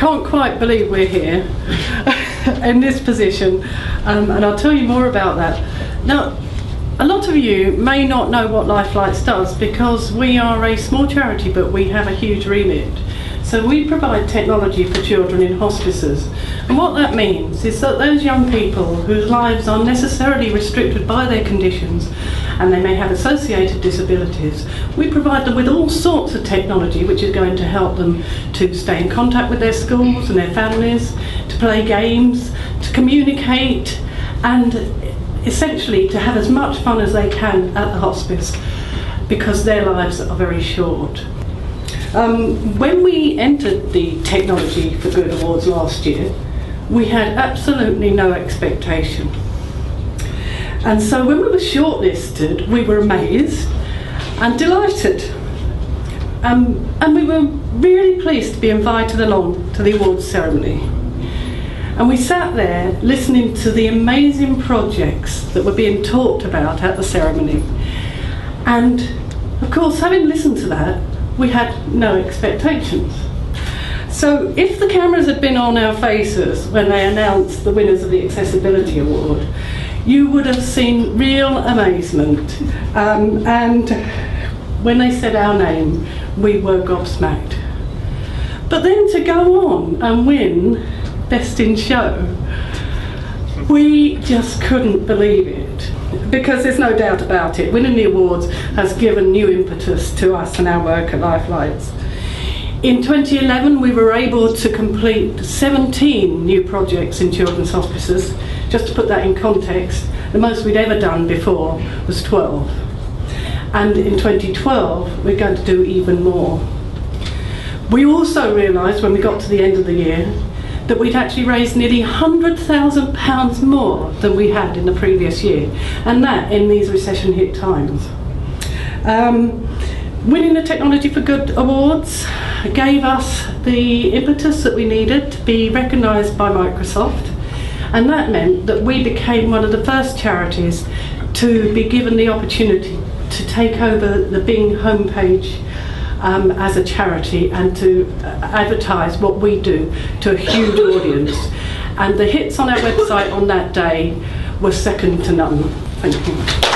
can't quite believe we're here in this position, and I'll tell you more about that. Now, a lot of you may not know what Lifelites does because we are a small charity, but we have a huge remit. So we provide technology for children in hospices, and what that means is that those young people whose lives are necessarily restricted by their conditions and they may have associated disabilities, we provide them with all sorts of technology which is going to help them to stay in contact with their schools and their families, to play games, to communicate, and essentially to have as much fun as they can at the hospice, because their lives are very short. When we entered the Tech4Good Awards last year, we had absolutely no expectation. And so when we were shortlisted, we were amazed and delighted. And we were really pleased to be invited along to the awards ceremony. And we sat there listening to the amazing projects that were being talked about at the ceremony. And of course, having listened to that, we had no expectations. So if the cameras had been on our faces when they announced the winners of the Accessibility Award, you would have seen real amazement. And when they said our name, we were gobsmacked. But then to go on and win Best in Show, we just couldn't believe it, because there's no doubt about it, winning the awards has given new impetus to us and our work at Lifelites. In 2011 we were able to complete 17 new projects in children's hospices. Just to put that in context, the most we'd ever done before was 12. And in 2012 we're going to do even more. We also realised when we got to the end of the year that we'd actually raised nearly £100,000 more than we had in the previous year, and that in these recession hit times. Winning the Tech4Good Awards gave us the impetus that we needed to be recognised by Microsoft, and that meant that we became one of the first charities to be given the opportunity to take over the Bing homepage as a charity and to advertise what we do to a huge audience. And the hits on our website on that day were second to none. Thank you.